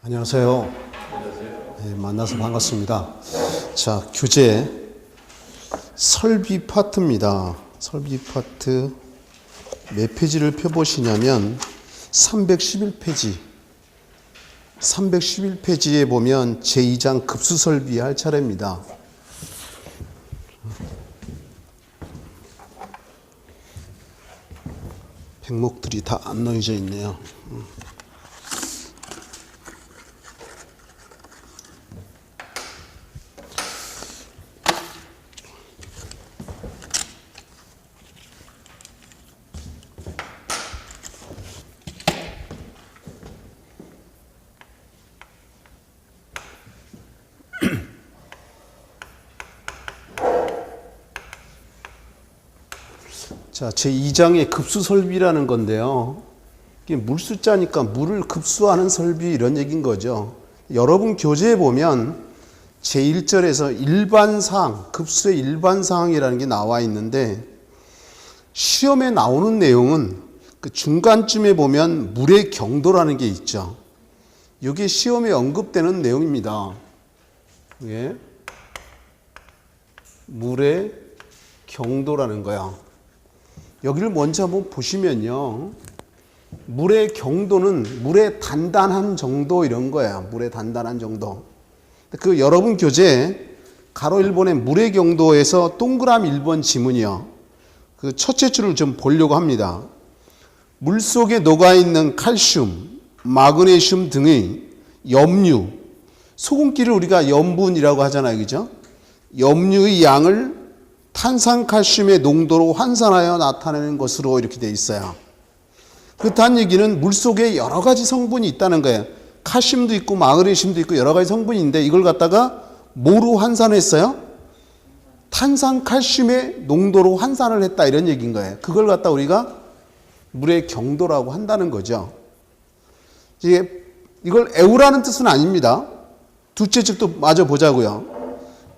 안녕하세요. 네, 만나서 반갑습니다. 자, 교재 설비 파트입니다. 설비 파트 몇 페이지를 펴보시냐면 311페이지. 311페이지에 보면 제2장 급수설비 할 차례입니다. 백목들이 다 안 놓여져 있네요. 자, 제2장의 급수설비라는 건데요. 이게 물수자니까 물을 급수하는 설비 이런 얘기인 거죠. 여러분 교재에 보면 제1절에서 일반사항, 급수의 일반사항이라는 게 나와 있는데 시험에 나오는 내용은 그 중간쯤에 보면 물의 경도라는 게 있죠. 이게 시험에 언급되는 내용입니다. 예. 물의 경도라는 거야. 여기를 먼저 한번 보시면요. 물의 경도는 물의 단단한 정도 이런 거야. 물의 단단한 정도. 그 여러분 교재 가로 1번의 물의 경도에서 동그라미 1번 지문이요. 그 첫째 줄을 좀 보려고 합니다. 물 속에 녹아있는 칼슘, 마그네슘 등의 염류, 소금기를 우리가 염분이라고 하잖아요. 그죠? 염류의 양을 탄산칼슘의 농도로 환산하여 나타내는 것으로 이렇게 되어 있어요. 그렇다는 얘기는 물속에 여러 가지 성분이 있다는 거예요. 칼슘도 있고 마그네슘도 있고 여러 가지 성분인데 이걸 갖다가 뭐로 환산했어요? 탄산칼슘의 농도로 환산을 했다 이런 얘기인 거예요. 그걸 갖다 우리가 물의 경도라고 한다는 거죠. 이걸 애우라는 뜻은 아닙니다. 둘째 줄도 마저 보자고요.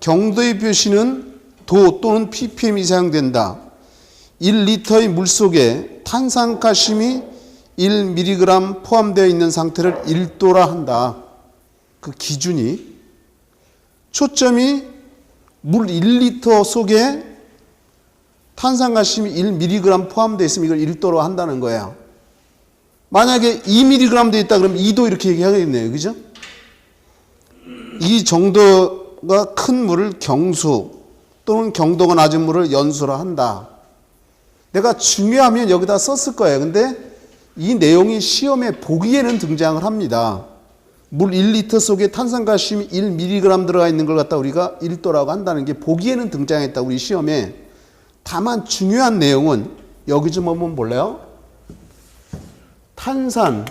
경도의 표시는 도 또는 ppm이 사용된다. 1리터의 물속에 탄산칼슘이 1mg 포함되어 있는 상태를 1도라 한다. 그 기준이 초점이 물 1리터 속에 탄산칼슘이 1mg 포함되어 있으면 이걸 1도로 한다는 거예요. 만약에 2mg 되어 있다 그러면 2도 이렇게 얘기하겠네요. 그죠? 이 정도가 큰 물을 경수 또는 경도가 낮은 물을 연수라 한다. 내가 중요하면 여기다 썼을 거예요. 근데 이 내용이 시험에 보기에는 등장을 합니다. 물 1리터 속에 탄산칼슘이 1mg 들어가 있는 걸 갖다 우리가 1도라고 한다는 게 보기에는 등장했다. 우리 시험에. 다만 중요한 내용은 여기 좀 한번 볼래요? 탄산,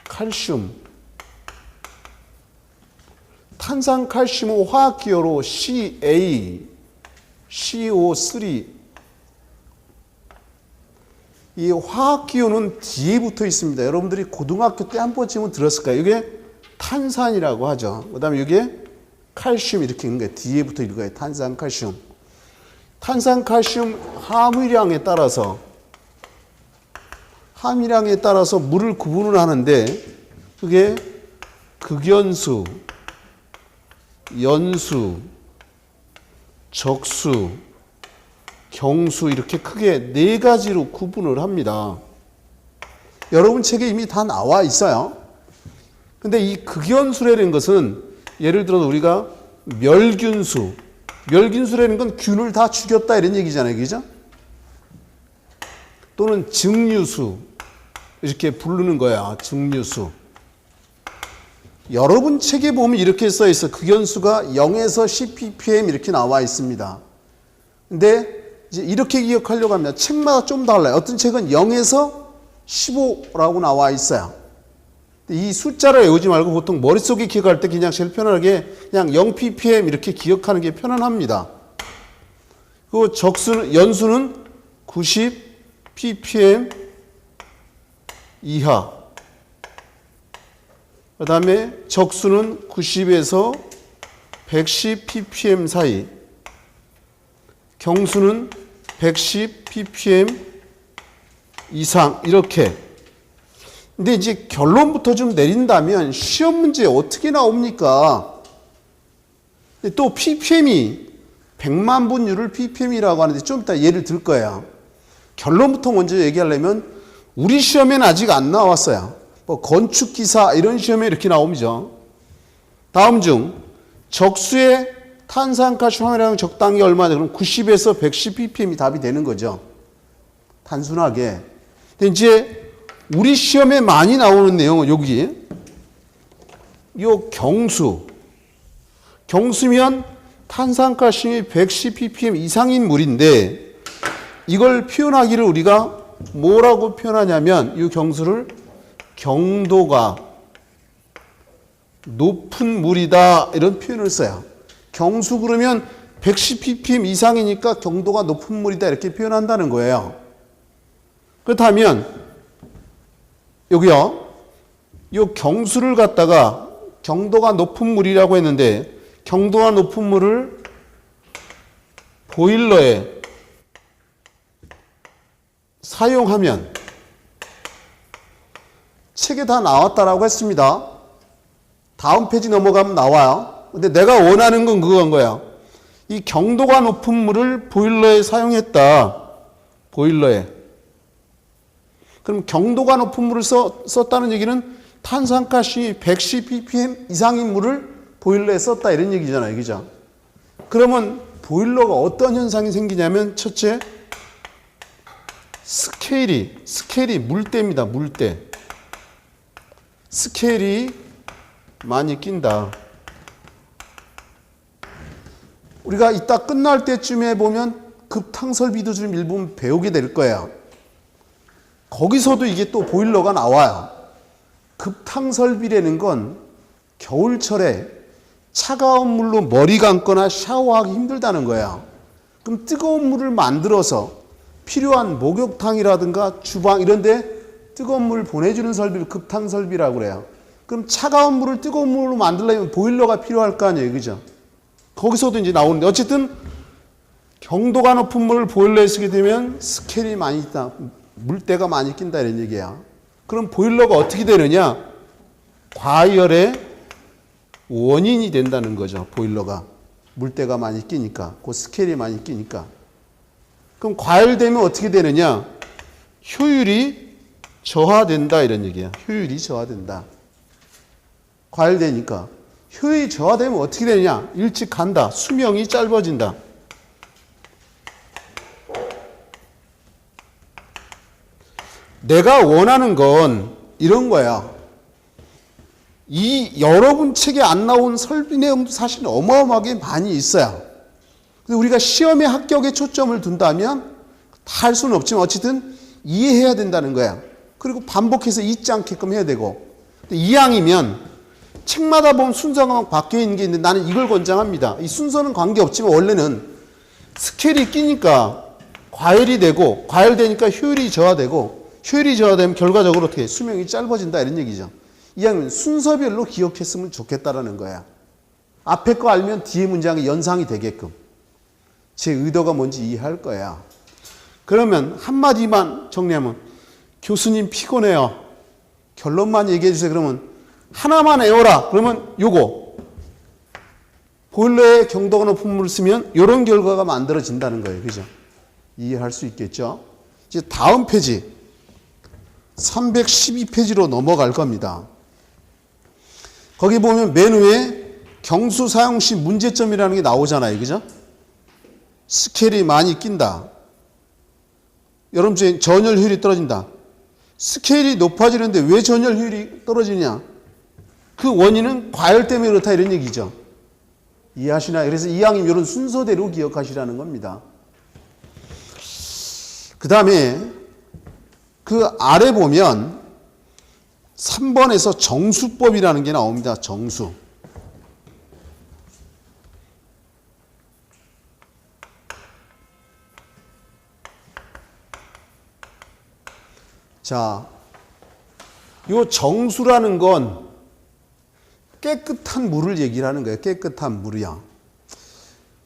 칼슘, 탄산칼슘은 화학기호로 CA, CO3. 이 화학기호는 뒤에 붙어 있습니다. 여러분들이 고등학교 때 한 번쯤은 들었을 거예요. 이게 탄산이라고 하죠. 그 다음에 이게 칼슘 이렇게 있는 거예요. 뒤에 붙어 있는 거예요. 탄산칼슘. 탄산칼슘 함유량에 따라서 물을 구분을 하는데 그게 극연수, 연수, 적수, 경수 이렇게 크게 네 가지로 구분을 합니다. 여러분 책에 이미 다 나와 있어요. 근데 이 극연수라는 것은 예를 들어서 우리가 멸균수라는 건 균을 다 죽였다 이런 얘기잖아요. 그죠? 또는 증류수 이렇게 부르는 거야. 증류수. 여러분 책에 보면 이렇게 써 있어. 극연수가 0에서 10ppm 이렇게 나와 있습니다. 근데 이제 이렇게 기억하려고 하면 책마다 좀 달라요. 어떤 책은 0에서 15라고 나와 있어요. 이 숫자를 외우지 말고 보통 머릿속에 기억할 때 그냥 제일 편하게 그냥 0ppm 이렇게 기억하는 게 편안합니다. 그 연수는 90ppm 이하. 그 다음에 적수는 90에서 110ppm 사이, 경수는 110ppm 이상 이렇게 근데 이제 결론부터 좀 내린다면 시험 문제 어떻게 나옵니까? 또 ppm이 100만 분율을 ppm이라고 하는데 좀 이따 예를 들 거야. 결론부터 먼저 얘기하려면 우리 시험에는 아직 안 나왔어요. 뭐 건축기사 이런 시험에 이렇게 나오죠. 다음 중 적수의 탄산가스 함유량 적당히 얼마냐? 그럼 90에서 110 ppm이 답이 되는 거죠. 단순하게. 근데 이제 우리 시험에 많이 나오는 내용은 여기 요 경수면 탄산가스이 110 ppm 이상인 물인데 이걸 표현하기를 우리가 뭐라고 표현하냐면 이 경수를 경도가 높은 물이다 이런 표현을 써요. 경수 그러면 110 ppm 이상이니까 경도가 높은 물이다 이렇게 표현한다는 거예요. 그렇다면 여기요. 이 경수를 갖다가 경도가 높은 물이라고 했는데 경도가 높은 물을 보일러에 사용하면 책에 다 나왔다라고 했습니다. 다음 페이지 넘어가면 나와요. 근데 내가 원하는 건 그건 거야. 이 경도가 높은 물을 보일러에 사용했다. 보일러에. 그럼 경도가 높은 물을 썼다는 얘기는 탄산가스이 110 ppm 이상인 물을 보일러에 썼다 이런 얘기잖아요. 그죠? 그러면 보일러가 어떤 현상이 생기냐면 첫째, 스케일이 물때입니다. 물때. 스케일이 많이 낀다. 우리가 이따 끝날 때쯤에 보면 급탕설비도 좀 일부 배우게 될 거예요. 거기서도 이게 또 보일러가 나와요. 급탕설비라는 건 겨울철에 차가운 물로 머리 감거나 샤워하기 힘들다는 거예요. 그럼 뜨거운 물을 만들어서 필요한 목욕탕이라든가 주방 이런 데 뜨거운 물을 보내주는 설비를 급탕설비라고 그래요. 그럼 차가운 물을 뜨거운 물로 만들려면 보일러가 필요할 거 아니에요. 그죠? 거기서도 이제 나오는데 어쨌든 경도가 높은 물을 보일러에 쓰게 되면 스케일이 많이 있다. 물때가 많이 낀다 이런 얘기야. 그럼 보일러가 어떻게 되느냐? 과열의 원인이 된다는 거죠. 보일러가. 물때가 많이 끼니까. 그 스케일이 많이 끼니까. 그럼 과열되면 어떻게 되느냐? 효율이 저하된다 이런 얘기야. 효율이 저하된다. 과열되니까. 효율이 저하되면 어떻게 되느냐? 일찍 간다. 수명이 짧아진다. 내가 원하는 건 이런 거야. 이 여러분 책에 안 나온 설비 내용도 사실 어마어마하게 많이 있어요. 근데 우리가 시험에 합격에 초점을 둔다면 다 할 수는 없지만 어쨌든 이해해야 된다는 거야. 그리고 반복해서 잊지 않게끔 해야 되고. 이왕이면 책마다 보면 순서가 막 바뀌어 있는 게 있는데 나는 이걸 권장합니다. 이 순서는 관계없지만 원래는 스케일이 끼니까 과열이 되고 과열되니까 효율이 저하되고 효율이 저하되면 결과적으로 어떻게 수명이 짧아진다 이런 얘기죠. 이왕이면 순서별로 기억했으면 좋겠다라는 거야. 앞에 거 알면 뒤에 문장이 연상이 되게끔. 제 의도가 뭔지 이해할 거야. 그러면 한마디만 정리하면 교수님 피곤해요. 결론만 얘기해 주세요. 그러면 하나만 외워라. 그러면 요거. 보일러에 경도가 높은 물을 쓰면 이런 결과가 만들어진다는 거예요. 그죠? 이해할 수 있겠죠? 이제 다음 페이지 312페이지로 넘어갈 겁니다. 거기 보면 맨 위에 경수 사용 시 문제점이라는 게 나오잖아요. 그죠? 스케일이 많이 낀다. 여러분 전열 효율이 떨어진다. 스케일이 높아지는데 왜 전열 효율이 떨어지냐? 그 원인은 과열 때문에 그렇다 이런 얘기죠. 이해하시나요? 그래서 이왕이면 이런 순서대로 기억하시라는 겁니다. 그 다음에 그 아래 보면 3번에서 정수법이라는 게 나옵니다. 정수. 자, 요 정수라는 건 깨끗한 물을 얘기를 하는 거예요. 깨끗한 물이야.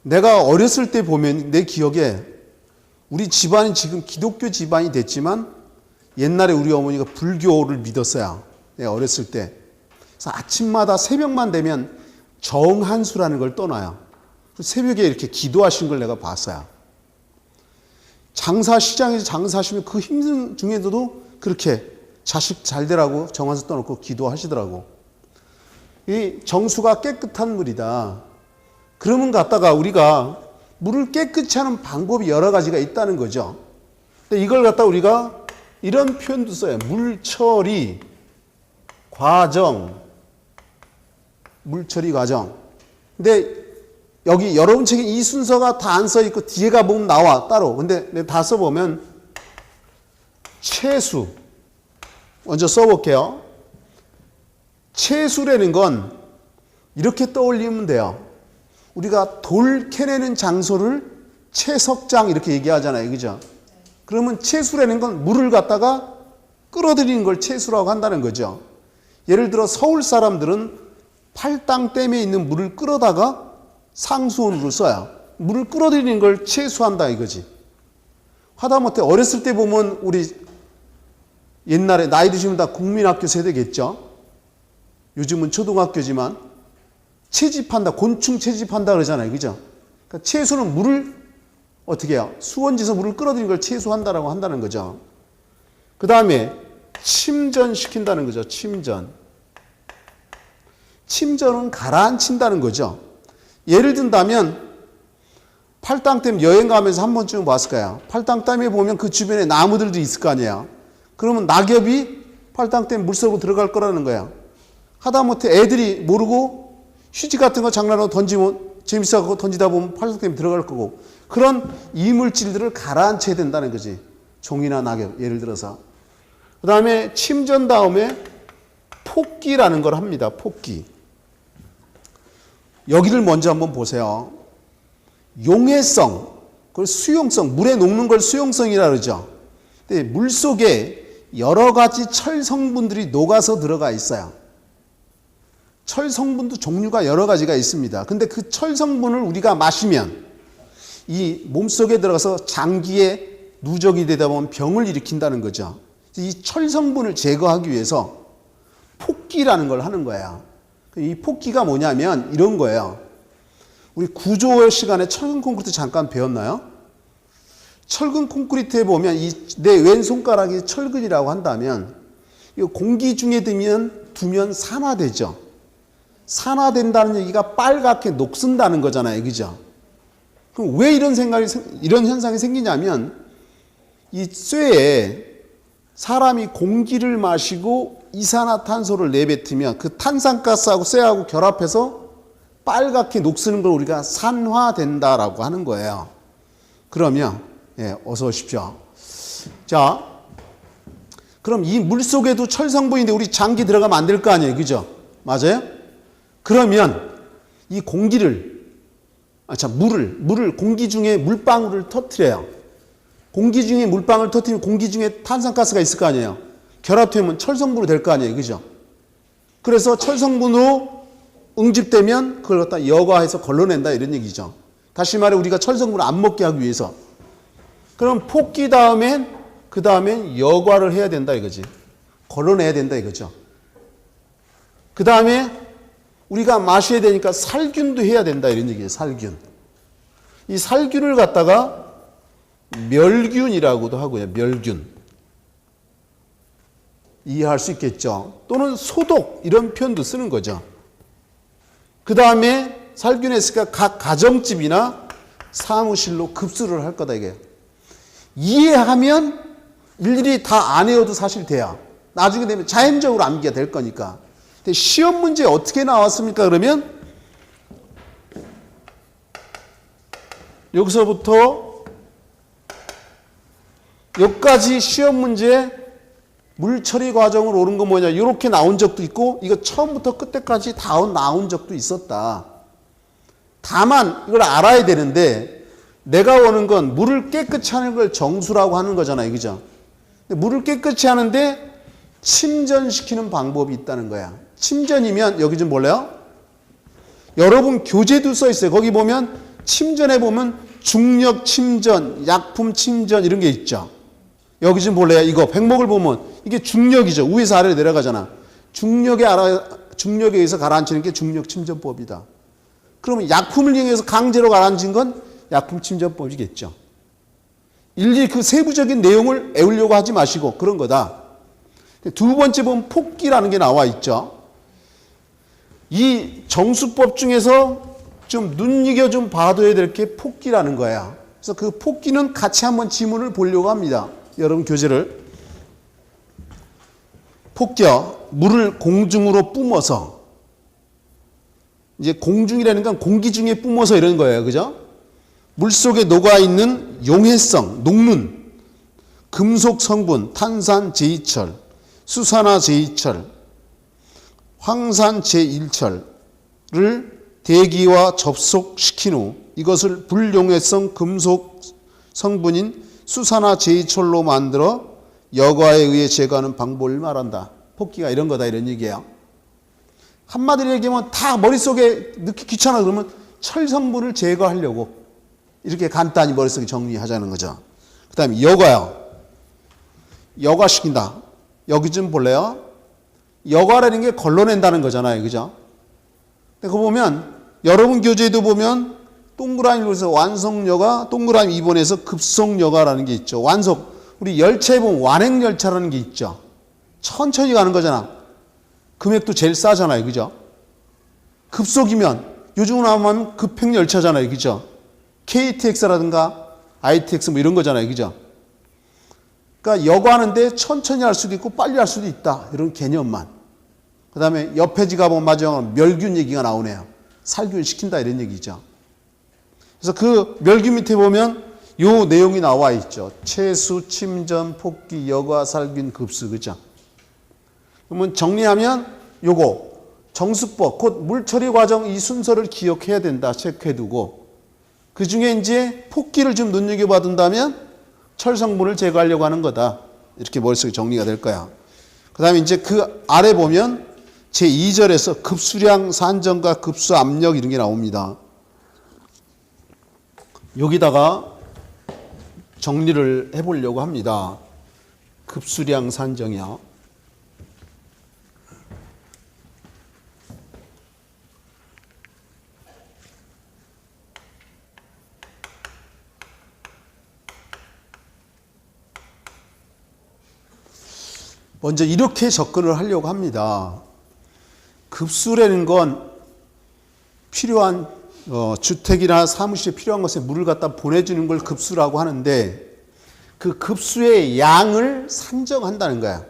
내가 어렸을 때 보면 내 기억에 우리 집안이 지금 기독교 집안이 됐지만 옛날에 우리 어머니가 불교를 믿었어요. 예, 어렸을 때. 그래서 아침마다 새벽만 되면 정한수라는 걸 떠나요. 새벽에 이렇게 기도하신 걸 내가 봤어요. 시장에서 장사하시면 그 힘든 중에도 그렇게 자식 잘 되라고 정한수 떠놓고 기도하시더라고. 이 정수가 깨끗한 물이다. 그러면 갖다가 우리가 물을 깨끗이 하는 방법이 여러 가지가 있다는 거죠. 근데 이걸 갖다 우리가 이런 표현도 써요. 물처리 과정. 물처리 과정. 근데 여기 여러분 책에 이 순서가 다 안 써 있고 뒤에가 보면 나와 따로. 근데 내가 다 써보면 채수. 먼저 써볼게요. 채수라는 건 이렇게 떠올리면 돼요. 우리가 돌 캐내는 장소를 채석장 이렇게 얘기하잖아요. 그죠? 그러면 채수라는 건 물을 갖다가 끌어들이는 걸 채수라고 한다는 거죠. 예를 들어 서울 사람들은 팔당댐에 있는 물을 끌어다가 상수원으로 써요. 물을 끌어들이는 걸 채수한다 이거지. 하다못해 어렸을 때 보면 우리 옛날에 나이 드시면 다 국민학교 세대겠죠. 요즘은 초등학교지만 채집한다, 곤충 채집한다 그러잖아요. 그죠? 그러니까 채수는 물을 어떻게 해요? 수원지에서 물을 끌어들이는 걸 채수한다라고 한다는 거죠. 그 다음에 침전시킨다는 거죠. 침전은 가라앉힌다는 거죠. 예를 든다면 팔당댐 여행 가면서 한 번쯤 봤을 거예요. 팔당댐에 보면 그 주변에 나무들도 있을 거 아니에요. 그러면 낙엽이 팔당댐 물속으로 들어갈 거라는 거예요. 하다못해 애들이 모르고 휴지 같은 거 장난으로 던지면 재밌어하고 던지다 보면 팔당댐 들어갈 거고 그런 이물질들을 가라앉혀야 된다는 거지. 종이나 낙엽 예를 들어서. 그 다음에 침전 다음에 폭기라는 걸 합니다. 폭기. 여기를 먼저 한번 보세요. 용해성, 그걸 수용성, 물에 녹는 걸 수용성이라 그러죠. 근데 물 속에 여러 가지 철 성분들이 녹아서 들어가 있어요. 철 성분도 종류가 여러 가지가 있습니다. 근데 그 철 성분을 우리가 마시면 이 몸속에 들어가서 장기에 누적이 되다 보면 병을 일으킨다는 거죠. 이 철 성분을 제거하기 위해서 폭기라는 걸 하는 거예요. 이 폭기가 뭐냐면 이런 거예요. 우리 구조 시간에 철근 콘크리트 잠깐 배웠나요? 철근 콘크리트에 보면 내 왼손가락이 철근이라고 한다면 이 공기 중에 두면 산화되죠. 산화된다는 얘기가 빨갛게 녹슨다는 거잖아요. 그죠? 그럼 왜 이런 현상이 생기냐면 이 쇠에 사람이 공기를 마시고 이산화탄소를 내뱉으면 그 탄산가스하고 쇠하고 결합해서 빨갛게 녹슬는 걸 우리가 산화된다라고 하는 거예요. 그러면 어서 오십시오. 자, 그럼 이 물 속에도 철 성분인데 우리 장기 들어가면 안 될 거 아니에요. 그죠? 맞아요? 그러면 이 물을 공기 중에 물방울을 터뜨려요. 공기 중에 물방울을 터뜨리면 공기 중에 탄산가스가 있을 거 아니에요. 결합되면 철 성분으로 될 거 아니에요. 그죠? 그래서 철 성분으로 응집되면 그걸 갖다 여과해서 걸러낸다 이런 얘기죠. 다시 말해 우리가 철 성분을 안 먹게 하기 위해서. 그럼 폭기 그 다음엔 여과를 해야 된다 이거지. 걸러내야 된다 이거죠. 그 다음에 우리가 마셔야 되니까 살균도 해야 된다 이런 얘기예요. 살균. 이 살균을 갖다가 멸균이라고도 하고요. 멸균. 이해할 수 있겠죠. 또는 소독 이런 표현도 쓰는 거죠. 그 다음에 살균했으니까 각 가정집이나 사무실로 급수를 할 거다 이게. 이해하면 일일이 다 안 외워도 사실 돼요. 나중에 되면 자연적으로 암기가 될 거니까. 근데 시험 문제 어떻게 나왔습니까? 그러면 여기서부터 여기까지 시험 문제 물처리 과정으로 오른 거 뭐냐 이렇게 나온 적도 있고 이거 처음부터 끝까지 다 나온 적도 있었다. 다만 이걸 알아야 되는데 내가 원하는 건 물을 깨끗이 하는 걸 정수라고 하는 거잖아요. 그죠? 근데 물을 깨끗이 하는데 침전시키는 방법이 있다는 거야. 침전이면 여기 좀 볼래요? 여러분 교재도 써 있어요. 거기 보면 침전에 보면 중력 침전, 약품 침전 이런 게 있죠. 여기 좀 볼래요? 이거 백목을 보면 이게 중력이죠. 위에서 아래로 내려가잖아. 중력에 의해서 가라앉히는 게 중력 침전법이다. 그러면 약품을 이용해서 강제로 가라앉힌 건 약품 침전법이겠죠. 일일이 그 세부적인 내용을 외우려고 하지 마시고 그런 거다. 두 번째 보면 폭기라는 게 나와 있죠. 이 정수법 중에서 좀 눈여겨 좀 봐둬야 될 게 폭기라는 거야. 그래서 그 폭기는 같이 한번 지문을 보려고 합니다. 여러분 교재를. 폭기요. 물을 공중으로 뿜어서, 이제 공중이라는 건 공기 중에 뿜어서 이런 거예요. 그죠? 물 속에 녹아있는 용해성, 녹는 금속 성분, 탄산 제2철, 수산화 제2철, 황산 제1철을 대기와 접속시킨 후 이것을 불용해성 금속 성분인 수산화 제2철로 만들어 여과에 의해 제거하는 방법을 말한다. 폭기가 이런 거다 이런 얘기예요. 한마디로 얘기하면 다 머릿속에 넣기 귀찮아 그러면 철 성분을 제거하려고 이렇게 간단히 머릿속에 정리하자는 거죠. 그 다음에 여과요. 여과시킨다. 여기 좀 볼래요? 여과라는 게 걸러낸다는 거잖아요. 그죠? 그거 보면 여러분 교재에도 보면 동그라미로 해서 완성여과, 동그라미 2번에서 급속여과라는 게 있죠. 우리 열차에 보면 완행열차라는 게 있죠. 천천히 가는 거잖아. 금액도 제일 싸잖아요. 그죠? 급속이면 요즘은 하면 급행열차잖아요. 그죠? KTX라든가 ITX 뭐 이런 거잖아요. 그죠? 그러니까 여과하는데 천천히 할 수도 있고 빨리 할 수도 있다. 이런 개념만. 그 다음에 옆에 지가 보면 마지막으로 멸균 얘기가 나오네요. 살균 시킨다 이런 얘기죠. 그래서 그 멸균 밑에 보면 요 내용이 나와 있죠. 채수, 침전, 폭기, 여과, 살균, 급수. 그죠? 그러면 정리하면 요거 정수법, 곧 물처리 과정 이 순서를 기억해야 된다. 체크해두고 그 중에 이제 폭기를 좀 눈여겨봐둔다면 철 성분을 제거하려고 하는 거다. 이렇게 머릿속에 정리가 될 거야. 그 다음에 이제 그 아래 보면 제2절에서 급수량 산정과 급수 압력 이런 게 나옵니다. 여기다가 정리를 해보려고 합니다. 급수량 산정이요. 먼저 이렇게 접근을 하려고 합니다. 급수라는 건 필요한 주택이나 사무실에 필요한 것에 물을 갖다 보내주는 걸 급수라고 하는데 그 급수의 양을 산정한다는 거야.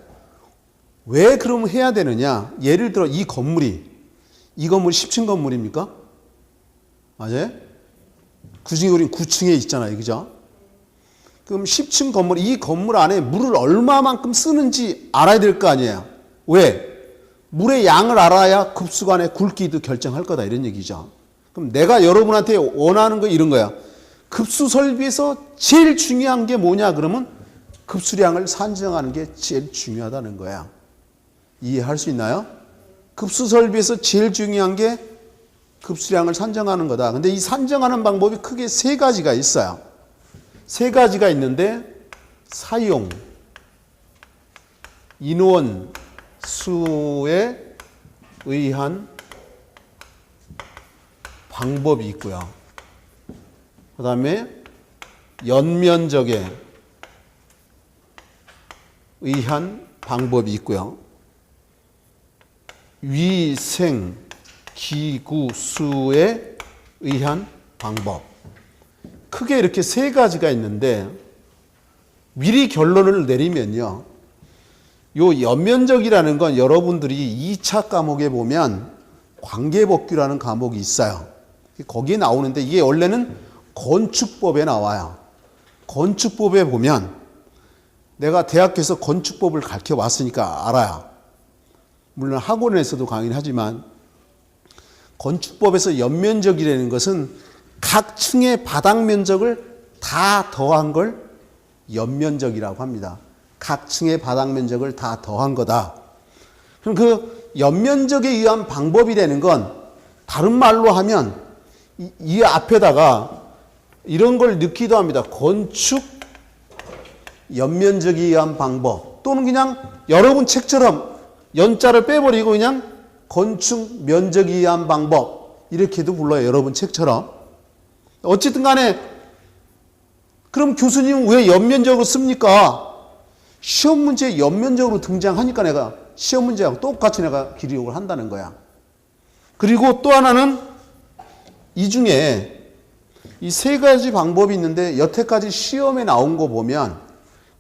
왜 그러면 해야 되느냐? 예를 들어 이 건물 10층 건물입니까? 맞아요? 그중에 우린 9층에 있잖아요. 그죠? 그럼 10층 건물, 이 건물 안에 물을 얼마만큼 쓰는지 알아야 될 거 아니에요. 왜? 물의 양을 알아야 급수 간의 굵기도 결정할 거다 이런 얘기죠. 그럼 내가 여러분한테 원하는 거 이런 거야. 급수 설비에서 제일 중요한 게 뭐냐 그러면 급수량을 산정하는 게 제일 중요하다는 거야. 이해할 수 있나요? 급수 설비에서 제일 중요한 게 급수량을 산정하는 거다. 근데 이 산정하는 방법이 크게 세 가지가 있어요. 세 가지가 있는데 사용, 인원, 수에 의한 방법이 있고요. 그 다음에 연면적에 의한 방법이 있고요. 위생, 기구, 수에 의한 방법. 크게 이렇게 세 가지가 있는데 미리 결론을 내리면요. 요 연면적이라는 건 여러분들이 2차 과목에 보면 관계법규라는 과목이 있어요. 거기에 나오는데 이게 원래는 건축법에 나와요. 건축법에 보면 내가 대학교에서 건축법을 가르쳐 왔으니까 알아요. 물론 학원에서도 강의를 하지만 건축법에서 연면적이라는 것은 각 층의 바닥 면적을 다 더한 걸 연면적이라고 합니다. 각 층의 바닥 면적을 다 더한 거다. 그럼 그 연면적에 의한 방법이라는 건 다른 말로 하면 이 앞에다가 이런 걸 넣기도 합니다. 건축 연면적에 의한 방법 또는 그냥 여러분 책처럼 연자를 빼버리고 그냥 건축 면적에 의한 방법 이렇게도 불러요. 여러분 책처럼. 어쨌든 간에 그럼 교수님은 왜 연면적으로 씁니까? 시험 문제에 연면적으로 등장하니까 내가 시험 문제하고 똑같이 내가 기록을 한다는 거야. 그리고 또 하나는 이 중에 이 세 가지 방법이 있는데 여태까지 시험에 나온 거 보면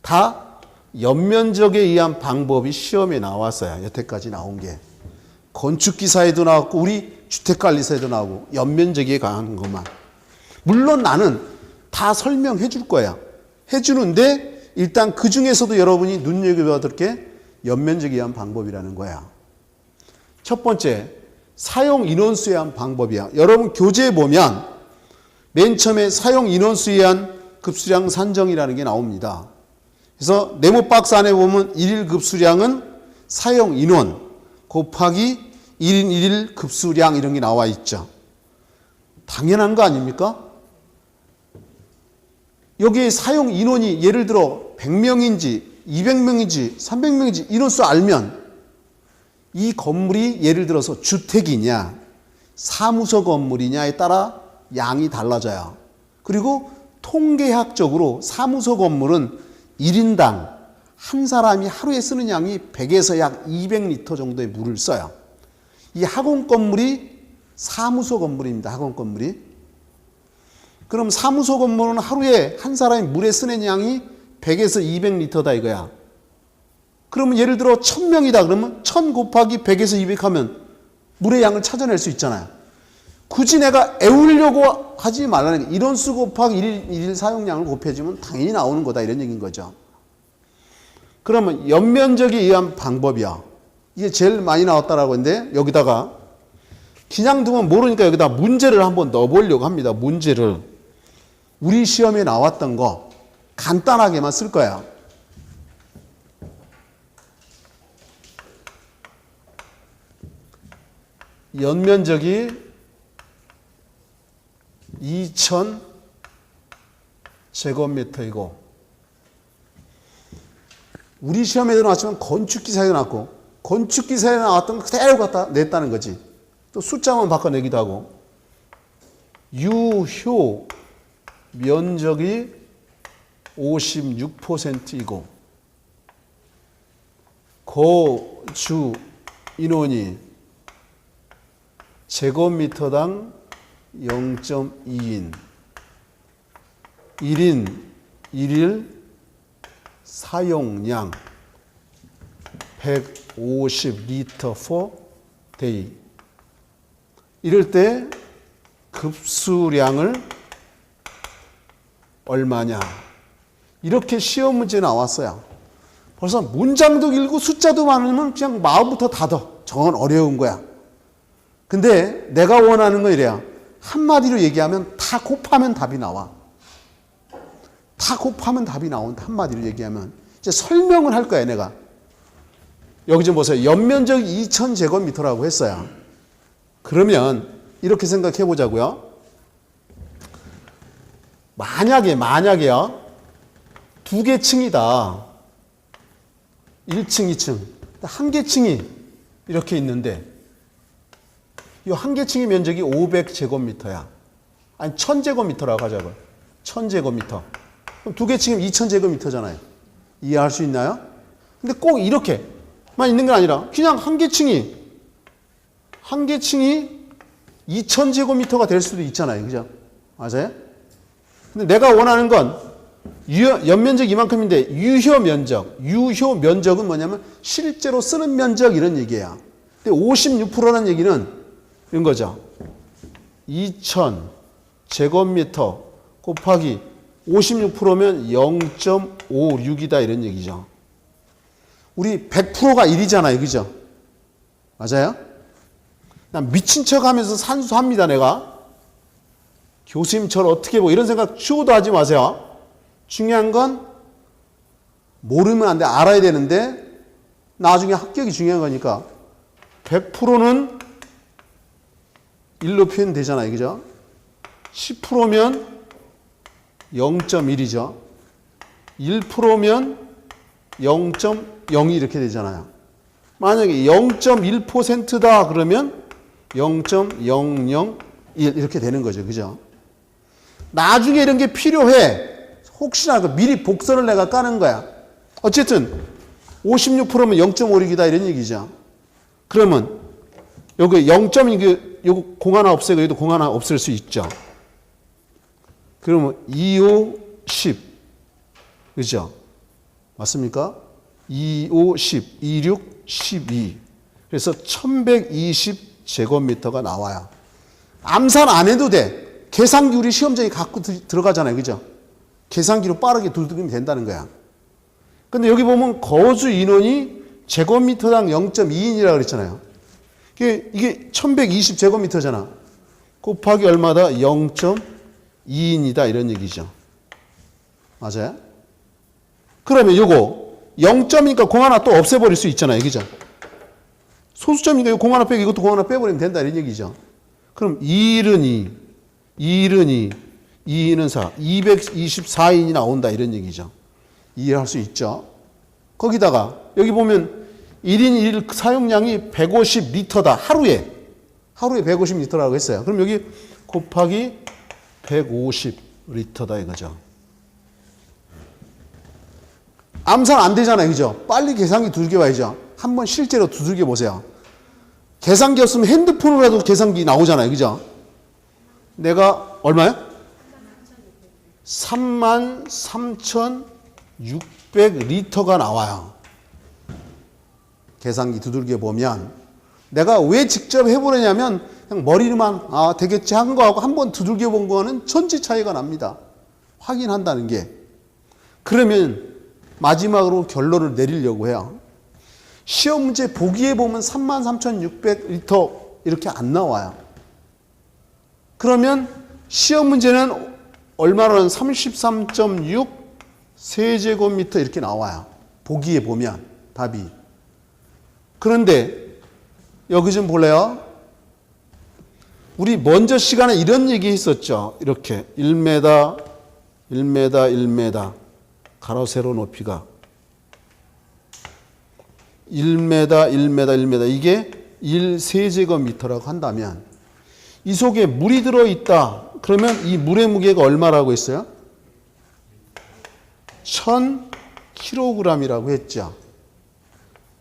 다 연면적에 의한 방법이 시험에 나왔어요. 여태까지 나온 게. 건축기사에도 나왔고 우리 주택관리사에도 나오고 연면적에 관한 것만. 물론 나는 다 설명해 줄 거야. 해주는데 일단 그 중에서도 여러분이 눈여겨봐야 될 게 연면적에 의한 방법이라는 거야. 첫 번째, 사용 인원수에 의한 방법이야. 여러분 교재에 보면 맨 처음에 사용 인원수에 의한 급수량 산정이라는 게 나옵니다. 그래서 네모 박스 안에 보면 일일 급수량은 사용 인원 곱하기 1인 1일 급수량 이런 게 나와 있죠. 당연한 거 아닙니까? 여기에 사용 인원이 예를 들어 100명인지 200명인지 300명인지 인원수 알면 이 건물이 예를 들어서 주택이냐 사무소 건물이냐에 따라 양이 달라져요. 그리고 통계학적으로 사무소 건물은 1인당 한 사람이 하루에 쓰는 양이 100에서 약 200리터 정도의 물을 써요. 이 학원 건물이 사무소 건물입니다. 학원 건물이. 그럼 사무소 건물은 하루에 한 사람이 물에 쓰는 양이 100에서 200리터다 이거야. 그러면 예를 들어 1000명이다 그러면 1000 곱하기 100에서 200 하면 물의 양을 찾아낼 수 있잖아요. 굳이 내가 애우려고 하지 말라는 게 인원수 곱하기 일일 사용량을 곱해주면 당연히 나오는 거다 이런 얘기인 거죠. 그러면 연면적에 의한 방법이야. 이게 제일 많이 나왔다라고 했는데 여기다가 그냥 두면 모르니까 여기다 문제를 한번 넣어보려고 합니다. 문제를. 우리 시험에 나왔던 거 간단하게만 쓸 거야. 연면적이 2000제곱미터이고 우리 시험에도 나왔지만 건축기사에도 나왔고 건축기사에 나왔던 거 그대로 갖다 냈다는 거지. 또 숫자만 바꿔내기도 하고 유효 면적이 56%이고 거주 인원이 제곱미터당 0.2인 1인 1일 사용량 150리터 for day. 이럴 때 급수량을 얼마냐. 이렇게 시험 문제 나왔어요. 벌써 문장도 길고 숫자도 많으면 그냥 마음부터 닫아. 저건 어려운 거야. 근데 내가 원하는 건 이래요. 한마디로 얘기하면 다 곱하면 답이 나와. 다 곱하면 답이 나온다. 한마디로 얘기하면. 이제 설명을 할 거야, 내가. 여기 좀 보세요. 연면적 2000제곱미터라고 했어요. 그러면 이렇게 생각해 보자고요. 만약에요. 두 개 층이다. 1층, 2층. 한 개 층이 이렇게 있는데 이 한 개 층의 면적이 500제곱미터야. 아니 1000제곱미터라고 하자고요. 1000제곱미터. 그럼 두 개 층이면 2000제곱미터잖아요. 이해할 수 있나요? 근데 꼭 이렇게만 있는 게 아니라 그냥 한 개 층이 2000제곱미터가 될 수도 있잖아요. 그죠? 맞아요? 근데 내가 원하는 건 연면적 이만큼인데 유효 면적은 뭐냐면 실제로 쓰는 면적 이런 얘기야. 근데 56%라는 얘기는 이런 거죠. 2000제곱미터 곱하기 56%면 0.56이다 이런 얘기죠. 우리 100%가 1이잖아요. 그죠? 맞아요? 난 미친 척 하면서 산수합니다, 내가. 교수님 저를 어떻게 보고 이런 생각 추구도 하지 마세요. 중요한 건 모르면 안 돼. 알아야 되는데 나중에 합격이 중요한 거니까 100%는 1로 표현되잖아요. 그죠? 10%면 0.1이죠. 1%면 0.02 이렇게 되잖아요. 만약에 0.1%다 그러면 0.001 이렇게 되는 거죠. 그죠? 나중에 이런 게 필요해. 혹시나 미리 복선을 내가 까는 거야. 어쨌든 56%면 0.56이다 이런 얘기죠. 그러면 여기 0.2 요거 공 하나 없애고 여기도 공 하나 없앨 수 있죠. 그러면 2, 5, 10. 그죠? 맞습니까? 2, 5, 10, 2, 6, 12. 그래서 1120제곱미터가 나와요. 암산 안 해도 돼. 계산기 우리 시험장에 갖고 들어가잖아요. 그죠? 계산기로 빠르게 두드리면 된다는 거야. 근데 여기 보면 거주 인원이 제곱미터당 0.2인이라고 그랬잖아요. 이게 1120제곱미터잖아. 곱하기 얼마다? 0.2인이다 이런 얘기죠. 맞아요? 그러면 요거 0점이니까 공 하나 또 없애버릴 수 있잖아요. 그죠? 소수점이니까 공 하나 빼고 이것도 공 하나 빼버리면 된다 이런 얘기죠. 그럼 2일은 2, 2일은 2, 2인은 4, 224인이 나온다 이런 얘기죠. 이해할 수 있죠. 거기다가 여기 보면 1인 1일 사용량이 150리터다. 하루에 150리터라고 했어요. 그럼 여기 곱하기 150리터다 이거죠. 암산 안 되잖아요. 그죠? 빨리 계산기 두들겨 봐야죠. 한번 실제로 두들겨 보세요. 계산기 없으면 핸드폰으로라도 계산기 나오잖아요. 그죠? 내가 얼마요? 33,600리터가 나와요. 계산기 두들겨 보면 내가 왜 직접 해보려냐면 그냥 머리로만 되겠지 한 거하고 한번 두들겨 본 거는 천지 차이가 납니다. 확인한다는 게. 그러면 마지막으로 결론을 내리려고 해요. 시험 문제 보기에 보면 33,600리터 이렇게 안 나와요. 그러면 시험 문제는 얼마로는 33.6 세제곱미터 이렇게 나와요. 보기에 보면 답이. 그런데 여기 좀 볼래요? 우리 먼저 시간에 이런 얘기 했었죠. 이렇게 1m, 1m, 1m 가로 세로 높이가 1m, 1m, 1m 이게 1세제곱미터라고 한다면 이 속에 물이 들어있다. 그러면 이 물의 무게가 얼마라고 했어요? 1000kg이라고 했죠.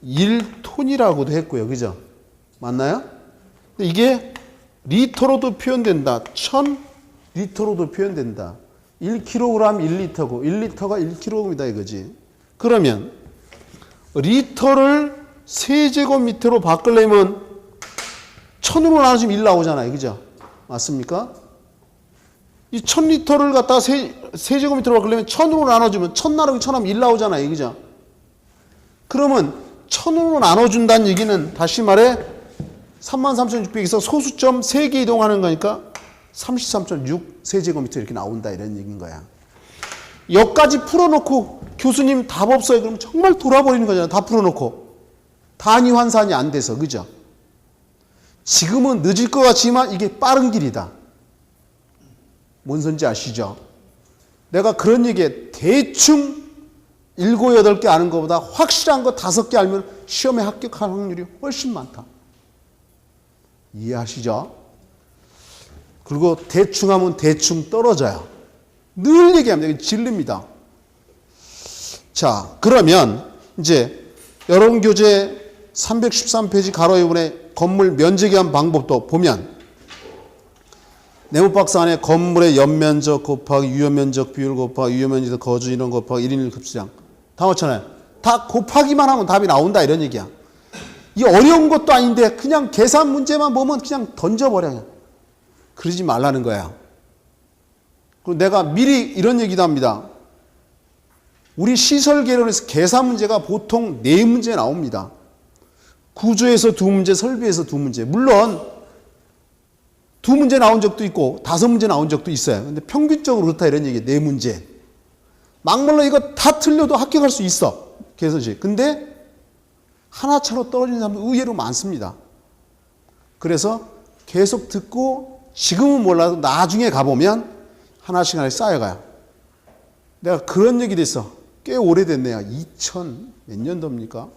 1톤이라고도 했고요. 그죠? 맞나요? 이게 리터로도 표현된다. 1000리터로도 표현된다. 1kg 1리터고 1리터가 1kg이다 이거지. 그러면 리터를 세제곱미터로 바꾸려면 1000으로 나눠주면 1 나오잖아요. 그죠? 맞습니까? 이 1000리터를 갖다가 세제곱미터로 바꾸려면 1000으로 나눠주면 1000 나누기 1000 하면 1 나오잖아요. 그죠? 그러면 1000으로 나눠준다는 얘기는 다시 말해 33,600에서 소수점 3개 이동하는 거니까 33.6 세제곱미터 이렇게 나온다 이런 얘기인 거야. 여기까지 풀어놓고 교수님 답 없어요. 그럼 정말 돌아버리는 거잖아. 다 풀어놓고. 단위 환산이 안 돼서. 그죠? 지금은 늦을 것 같지만 이게 빠른 길이다. 뭔 소리인지 아시죠? 내가 그런 얘기에 대충 7, 8개 아는 것보다 확실한 거 5개 알면 시험에 합격할 확률이 훨씬 많다. 이해하시죠? 그리고 대충 하면 대충 떨어져요. 늘 얘기합니다. 진리입니다. 자, 그러면 이제 여러분 교재 313페이지 가로 2분의 건물 면적이한 방법도 보면 네모박스 안에 건물의 연면적 곱하기 유연면적 비율 곱하기 유연면적 거주 인원 곱하기 1인 1 급수량 다 넣잖아요. 다 곱하기만 하면 답이 나온다 이런 얘기야. 이 어려운 것도 아닌데 그냥 계산 문제만 보면 그냥 던져버려요. 그러지 말라는 거야. 그리고 내가 미리 이런 얘기도 합니다. 우리 시설개론에서 계산 문제가 보통 4문제 나옵니다. 구조에서 2문제, 설비에서 2문제. 물론 2문제 나온 적도 있고 5문제 나온 적도 있어요. 근데 평균적으로 그렇다 이런 얘기예요. 4문제. 막말로 이거 다 틀려도 합격할 수 있어. 계산식. 근데 하나차로 떨어지는 사람도 의외로 많습니다. 그래서 계속 듣고 지금은 몰라도 나중에 가보면 하나씩 하나씩 쌓여가요. 내가 그런 얘기도 있어. 꽤 오래됐네요. 2000 몇 년도입니까?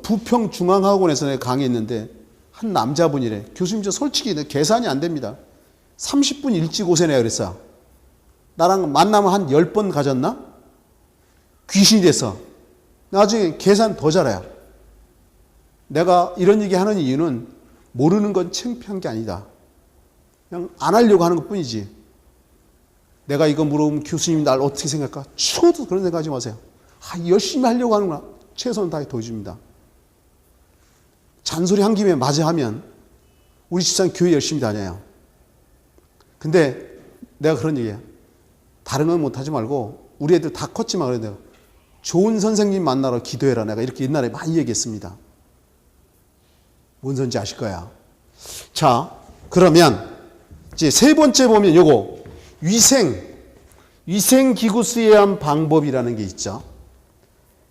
부평중앙학원에서 내가 강의했는데 한 남자분이래. 교수님 저 솔직히 계산이 안 됩니다. 30분 일찍 오세요 그랬어. 나랑 만나면 한 10번 가졌나? 귀신이 됐어. 나중에 계산 더 잘해요. 내가 이런 얘기 하는 이유는 모르는 건 창피한 게 아니다. 그냥 안 하려고 하는 것 뿐이지. 내가 이거 물어보면 교수님이 날 어떻게 생각할까? 추워도 그런 생각하지 마세요. 열심히 하려고 하는구나. 최선을 다해 도와줍니다. 잔소리 한 김에 맞아 하면 우리 집사람 교회 열심히 다녀요. 근데 내가 그런 얘기야. 다른 건 못하지 말고 우리 애들 다 컸지만 그래 내가 좋은 선생님 만나러 기도해라. 내가 이렇게 옛날에 많이 얘기했습니다. 뭔 소리인지 아실 거야. 자, 그러면 이제 세 번째 보면 요거 위생기구 수혜한 방법이라는 게 있죠.